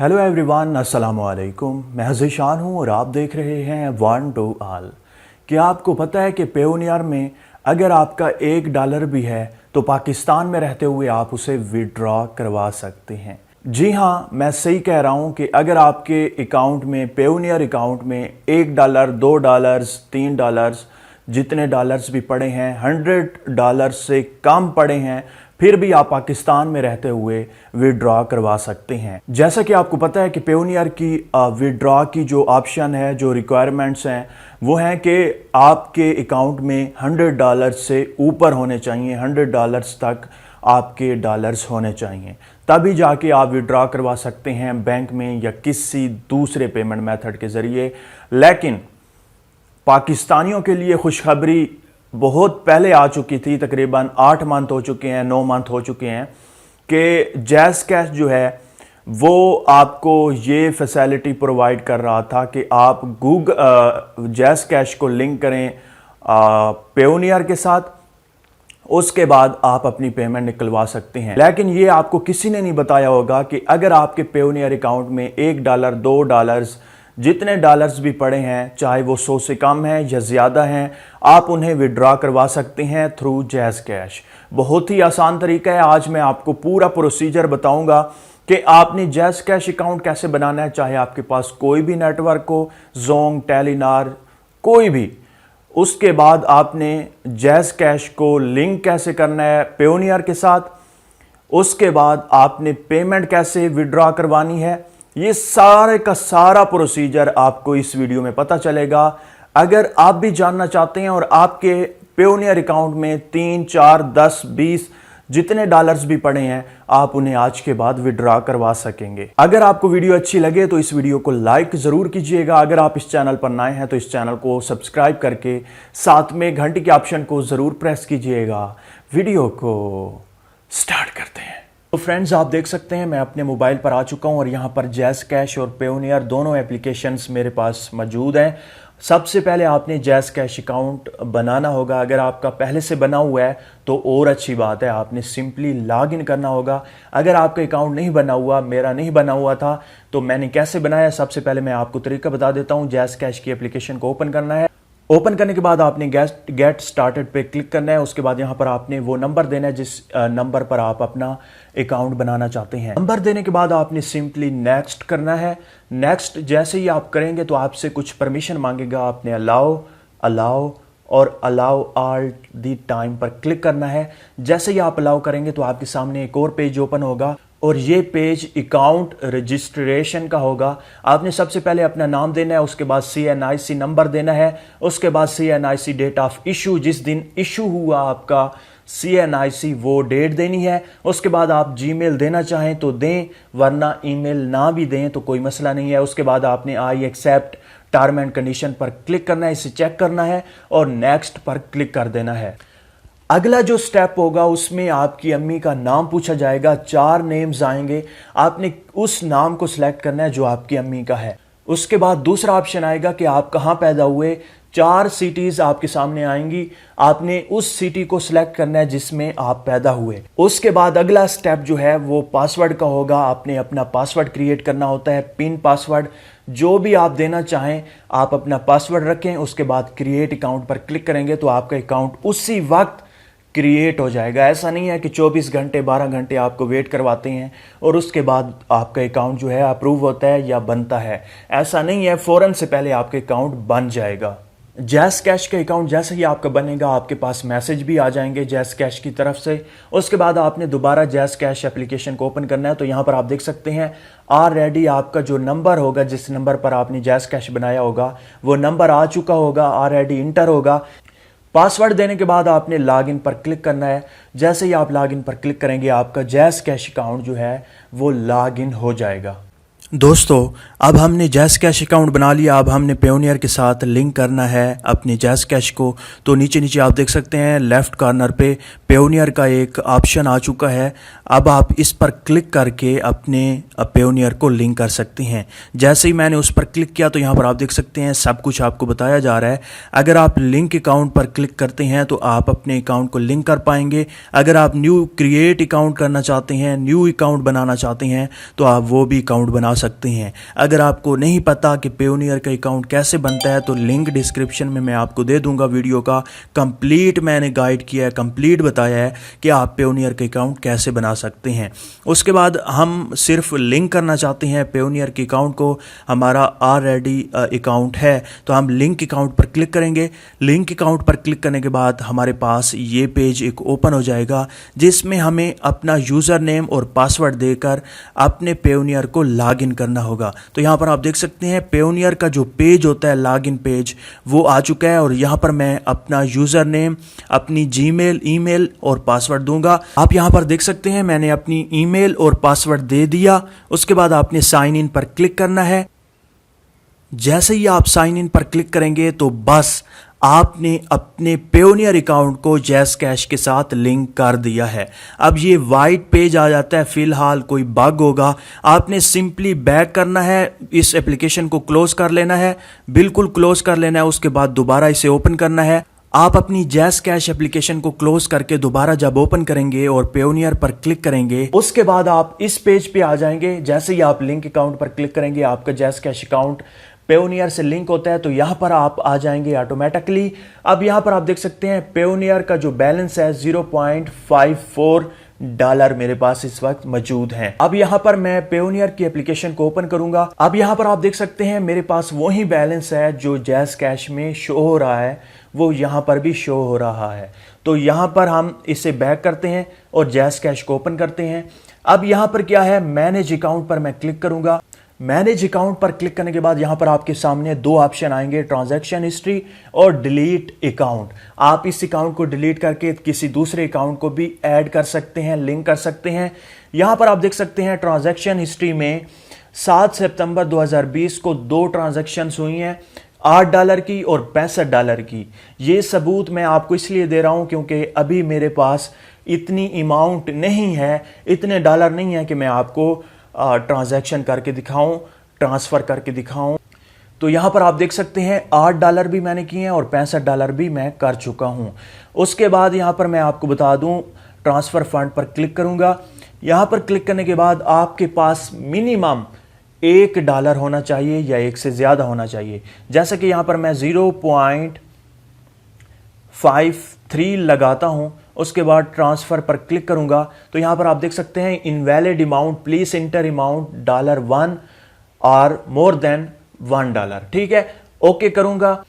Hello everyone, अस्सलाम वालेकुम। मैं ज़ीशान हूँ और आप देख रहे हैं वन टू ऑल। क्या आपको पता है कि पेयोनियर में अगर आपका $1 भी है तो पाकिस्तान में रहते हुए आप उसे विड्रॉ करवा सकते हैं। जी हाँ, मैं सही कह रहा हूँ कि अगर आपके अकाउंट में, पेयोनियर अकाउंट में $1, $2, $3 जितने डॉलर्स भी पड़े हैं, $100 से कम पड़े हैं, फिर भी आप पाकिस्तान में रहते हुए विड्रॉ करवा सकते हैं। जैसा कि आपको पता है कि पेयोनियर की विड्रॉ की जो ऑप्शन है, जो रिक्वायरमेंट्स हैं, वो हैं कि आपके अकाउंट में $100 से ऊपर होने चाहिए, $100 तक आपके डॉलर्स होने चाहिए, तभी जाके आप विड्रॉ करवा सकते हैं बैंक में या किसी दूसरे पेमेंट मेथड के ज़रिए। लेकिन पाकिस्तानियों के लिए खुशखबरी बहुत पहले आ चुकी थी, तकरीबन 8 मंथ हो चुके हैं, 9 मंथ हो चुके हैं कि जैज़ कैश जो है वो आपको ये फैसिलिटी प्रोवाइड कर रहा था कि आप जैज़ कैश को लिंक करें पेयोनियर के साथ, उसके बाद आप अपनी पेमेंट निकलवा सकते हैं। लेकिन ये आपको किसी ने नहीं बताया होगा कि अगर आपके पेयोनियर अकाउंट में $1, $2 जितने डॉलर्स भी पड़े हैं, चाहे वो 100 से कम हैं या ज़्यादा हैं, आप उन्हें विड्रॉ करवा सकते हैं थ्रू जैज़ कैश। बहुत ही आसान तरीका है। आज मैं आपको पूरा प्रोसीजर बताऊंगा कि आपने जैज़ कैश अकाउंट कैसे बनाना है, चाहे आपके पास कोई भी नेटवर्क हो, जोंग, टेलीनार, कोई भी। उसके बाद आपने जैज़ कैश को लिंक कैसे करना है पेयोनियर के साथ, उसके बाद आपने पेमेंट कैसे विड्रॉ करवानी है, ये सारे का सारा प्रोसीजर आपको इस वीडियो में पता चलेगा। अगर आप भी जानना चाहते हैं और आपके पेयोनियर अकाउंट में 3, 4, 10, 20 जितने डॉलर्स भी पड़े हैं, आप उन्हें आज के बाद विड्रॉ करवा सकेंगे। अगर आपको वीडियो अच्छी लगे तो इस वीडियो को लाइक जरूर कीजिएगा। अगर आप इस चैनल पर नए हैं तो इस चैनल को सब्सक्राइब करके साथ में घंटी के ऑप्शन को जरूर प्रेस कीजिएगा। वीडियो को स्टार्ट करते हैं। तो फ्रेंड्स, आप देख सकते हैं मैं अपने मोबाइल पर आ चुका हूं और यहां पर जैज़ कैश और पेयोनियर दोनों एप्लीकेशंस मेरे पास मौजूद हैं। सबसे पहले आपने जैज़ कैश अकाउंट बनाना होगा। अगर आपका पहले से बना हुआ है तो और अच्छी बात है, आपने सिंपली लॉग इन करना होगा। अगर आपका अकाउंट नहीं बना हुआ, मेरा नहीं बना हुआ था, तो मैंने कैसे बनाया, सबसे पहले मैं आपको तरीका बता देता हूँ। जैज़ कैश की एप्लीकेशन को ओपन करना है। ओपन करने के बाद आपने गेट स्टार्टेड पे क्लिक करना है। उसके बाद यहाँ पर आपने वो नंबर देना है जिस नंबर पर आप अपना अकाउंट बनाना चाहते हैं। नंबर देने के बाद आपने सिंपली नेक्स्ट करना है। नेक्स्ट जैसे ही आप करेंगे तो आपसे कुछ परमिशन मांगेगा। आपने अलाउ और अलाउ ऑल दी टाइम पर क्लिक करना है। जैसे ही आप अलाउ करेंगे तो आपके सामने एक और पेज ओपन होगा और ये पेज अकाउंट रजिस्ट्रेशन का होगा। आपने सबसे पहले अपना नाम देना है, उसके बाद CNIC नंबर देना है, उसके बाद CNIC डेट ऑफ इशू, जिस दिन इशू हुआ आपका CNIC वो डेट देनी है। उसके बाद आप जीमेल देना चाहें तो दें, वरना ईमेल ना भी दें तो कोई मसला नहीं है। उसके बाद आपने I accept term and condition पर क्लिक करना है, इसे चेक करना है और नेक्स्ट पर क्लिक कर देना है। अगला जो स्टेप होगा उसमें आपकी अम्मी का नाम पूछा जाएगा, 4 नेम्स आएंगे। आपने उस नाम को सिलेक्ट करना है जो आपकी अम्मी का है। उसके बाद दूसरा ऑप्शन आएगा कि आप कहाँ पैदा हुए। 4 सिटीज आपके सामने आएंगी, आपने उस सिटी को सिलेक्ट करना है जिसमें आप पैदा हुए। उसके बाद अगला स्टेप जो है वो पासवर्ड का होगा। आपने अपना पासवर्ड क्रिएट करना होता है, पिन पासवर्ड जो भी आप देना चाहें आप अपना पासवर्ड रखें। उसके बाद क्रिएट अकाउंट पर क्लिक करेंगे तो आपका अकाउंट उसी वक्त क्रिएट हो जाएगा। ऐसा नहीं है कि 24 घंटे 12 घंटे आपको वेट करवाते हैं और उसके बाद आपका अकाउंट जो है अप्रूव होता है या बनता है। ऐसा नहीं है, फौरन से पहले आपका अकाउंट बन जाएगा। जैज़ कैश का अकाउंट जैसे ही आपका बनेगा आपके पास मैसेज भी आ जाएंगे जैज़ कैश की तरफ से। उसके बाद आपने दोबारा जैज़ कैश एप्लीकेशन को ओपन करना है। तो यहाँ पर आप देख सकते हैं ऑलरेडी आपका जो नंबर होगा, जिस नंबर पर आपने जैज़ कैश बनाया होगा, वो नंबर आ चुका होगा, ऑलरेडी इंटर होगा। पासवर्ड देने के बाद आपने लॉगिन पर क्लिक करना है। जैसे ही आप लॉगिन पर क्लिक करेंगे आपका जैज़ कैश अकाउंट जो है वो लॉगिन हो जाएगा। दोस्तों, अब हमने जैज़ कैश अकाउंट बना लिया। अब हमने पेयोनियर के साथ लिंक करना है अपने जैज़ कैश को। तो नीचे आप देख सकते हैं लेफ्ट कॉर्नर पे पेयोनियर का एक ऑप्शन आ चुका है। अब आप इस पर क्लिक करके अपने पेयोनियर को लिंक कर सकते हैं। जैसे ही मैंने उस पर क्लिक किया तो यहाँ पर आप देख सकते हैं सब कुछ आपको बताया जा रहा है। अगर आप लिंक अकाउंट पर क्लिक करते हैं तो आप अपने अकाउंट को लिंक कर पाएंगे। अगर आप न्यू क्रिएट अकाउंट करना चाहते हैं, न्यू अकाउंट बनाना चाहते हैं तो आप वो भी अकाउंट बना सकते हैं। अगर आपको नहीं पता कि पेयोनियर का अकाउंट कैसे बनता है तो लिंक डिस्क्रिप्शन में मैं आपको दे दूंगा। वीडियो का कंप्लीट मैंने गाइड किया है, कंप्लीट बताया है कि आप पेयोनियर का अकाउंट कैसे बना सकते हैं। उसके बाद हम सिर्फ लिंक करना चाहते हैं पेयोनियर के अकाउंट को, हमारा ऑलरेडी अकाउंट है तो हम लिंक अकाउंट पर क्लिक करेंगे। लिंक अकाउंट पर क्लिक करने के बाद हमारे पास ये पेज एक ओपन हो जाएगा जिसमें हमें अपना यूज़र नेम और पासवर्ड देकर अपने पेयोनियर को लॉगिन करना होगा। तो यहाँ पर आप देख सकते हैं पेयोनियर का जो पेज होता है लॉगिन पेज वो आ चुका है और यहाँ पर मैं अपना यूज़र नेम, अपनी जीमेल, ईमेल और पासवर्ड दूंगा। आप यहाँ पर देख सकते हैं मैंने अपनी ईमेल और पासवर्ड दे दिया। उसके बाद आपने साइन इन पर क्लिक करना है। जैसे ही आप साइन इन पर क्लिक करेंगे तो बस आपने अपने पेयोनियर अकाउंट को जैज़ कैश के साथ लिंक कर दिया है। अब ये वाइट पेज आ जाता है, फिलहाल कोई बग होगा, आपने सिंपली बैक करना है, इस एप्लीकेशन को क्लोज कर लेना है, बिल्कुल क्लोज कर लेना है। उसके बाद दोबारा इसे ओपन करना है। आप अपनी जैज़ कैश एप्लीकेशन को क्लोज करके दोबारा जब ओपन करेंगे और पेयोनियर पर क्लिक करेंगे उसके बाद आप इस पेज पे आ जाएंगे। जैसे ही आप लिंक अकाउंट पर क्लिक करेंगे आपका जैज़ कैश अकाउंट पेयोनियर से लिंक होता है तो यहां पर आप आ जाएंगे ऑटोमेटिकली। अब यहां पर आप देख सकते हैं पेयोनियर का जो बैलेंस है $0.54 मेरे पास इस वक्त मौजूद है। अब यहां पर मैं पेयोनियर की एप्लीकेशन को ओपन करूंगा। अब यहां पर आप देख सकते हैं मेरे पास वही बैलेंस है जो जैज़ कैश में शो हो रहा है, वो यहां पर भी शो हो रहा है। तो यहां पर हम इसे बैक करते हैं और जैज़ कैश को ओपन करते हैं। अब यहां पर क्या है, मैनेज अकाउंट पर मैं क्लिक करूंगा। मैनेज अकाउंट पर क्लिक करने के बाद यहां पर आपके सामने दो ऑप्शन आएंगे, ट्रांजैक्शन हिस्ट्री और डिलीट अकाउंट। आप इस अकाउंट को डिलीट करके किसी दूसरे अकाउंट को भी ऐड कर सकते हैं, लिंक कर सकते हैं। यहां पर आप देख सकते हैं ट्रांजैक्शन हिस्ट्री में 7 सितंबर 2020 को 2 ट्रांजैक्शंस हुई हैं, $8 की और $65 की। ये सबूत मैं आपको इसलिए दे रहा हूं क्योंकि अभी मेरे पास इतनी अमाउंट नहीं है, इतने डॉलर नहीं है कि मैं आपको ट्रांजैक्शन करके दिखाऊं, ट्रांसफर करके दिखाऊं। तो यहां पर आप देख सकते हैं $8 भी मैंने किए हैं और $65 भी मैं कर चुका हूं। उसके बाद यहां पर मैं आपको बता दूं ट्रांसफर फंड पर क्लिक करूंगा। यहां पर क्लिक करने के बाद आपके पास मिनिमम $1 होना चाहिए या 1 से ज्यादा होना चाहिए। जैसा कि यहां पर मैं 0.53 लगाता हूं। उसके बाद ट्रांसफर पर क्लिक करूंगा तो यहां पर आप देख सकते हैं invalid amount, please enter amount $1 और मोर देन $1। ठीक है, ओके करूंगा।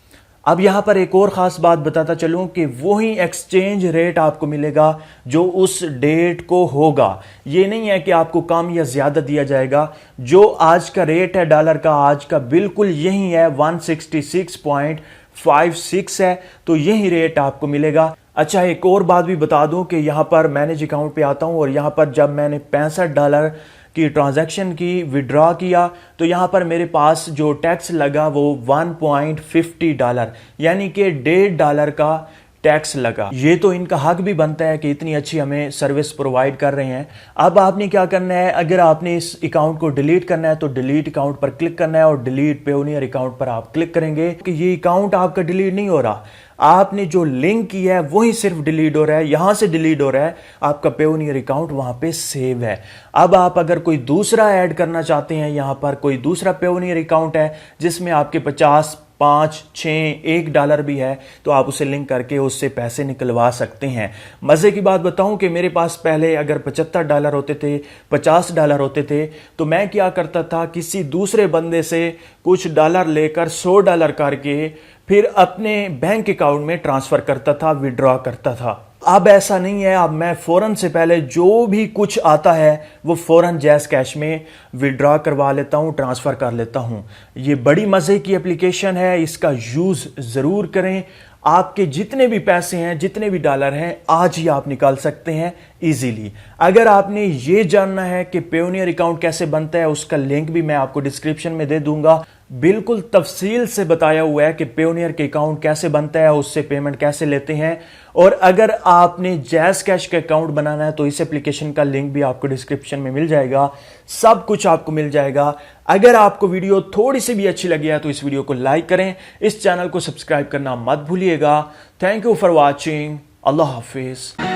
अब यहां पर एक और खास बात बताता चलूं कि वही एक्सचेंज रेट आपको मिलेगा जो उस डेट को होगा। ये नहीं है कि आपको कम या ज्यादा दिया जाएगा। जो आज का रेट है डॉलर का, आज का बिल्कुल यही है, 166.56 है, तो यही रेट आपको मिलेगा। अच्छा, एक और बात भी बता दूं कि यहां पर मैनेज अकाउंट पे आता हूं और यहां पर जब मैंने $65 की ट्रांजैक्शन की, विड्रॉ किया, तो यहां पर मेरे पास जो टैक्स लगा वो $1.50 यानी कि $1.5 का टैक्स लगा। ये तो इनका हक भी बनता है कि इतनी अच्छी हमें सर्विस प्रोवाइड कर रहे हैं। अब आपने क्या करना है, अगर आपने इस अकाउंट को डिलीट करना है तो डिलीट अकाउंट पर क्लिक करना है और डिलीट पेयोनियर अकाउंट पर आप क्लिक करेंगे कि ये अकाउंट आपका डिलीट नहीं हो रहा, आपने जो लिंक किया है वही सिर्फ डिलीट हो रहा है, यहां से डिलीट हो रहा है, आपका पेयोनियर अकाउंट वहां पे सेव है। अब आप अगर कोई दूसरा ऐड करना चाहते हैं, यहां पर कोई दूसरा पेयोनियर अकाउंट है जिसमें आपके 50, 5, 6, $1 भी है, तो आप उसे लिंक करके उससे पैसे निकलवा सकते हैं। मजे की बात बताऊं कि मेरे पास पहले अगर $75 होते थे, $50 होते थे, तो मैं क्या करता था, किसी दूसरे बंदे से कुछ डॉलर लेकर $100 करके फिर अपने बैंक अकाउंट में ट्रांसफर करता था, विड्रॉ करता था। अब ऐसा नहीं है, अब मैं फौरन से पहले जो भी कुछ आता है वो फौरन जैज़ कैश में विड्रॉ करवा लेता हूं, ट्रांसफर कर लेता हूं। ये बड़ी मजे की एप्लीकेशन है, इसका यूज जरूर करें। आपके जितने भी पैसे हैं, जितने भी डॉलर हैं, आज ही आप निकाल सकते हैं इजीली। अगर आपने ये जानना है कि पेयोनियर अकाउंट कैसे बनता है, उसका लिंक भी मैं आपको डिस्क्रिप्शन में दे दूंगा। बिल्कुल तफसील से बताया हुआ है कि पेयोनियर के अकाउंट कैसे बनता है, उससे पेमेंट कैसे लेते हैं। और अगर आपने जैज़ कैश का अकाउंट बनाना है तो इस एप्लीकेशन का लिंक भी आपको डिस्क्रिप्शन में मिल जाएगा, सब कुछ आपको मिल जाएगा। अगर आपको वीडियो थोड़ी सी भी अच्छी लगी है तो इस वीडियो को लाइक करें, इस चैनल को सब्सक्राइब करना मत भूलिएगा। Thank you for watching. Allah Hafiz.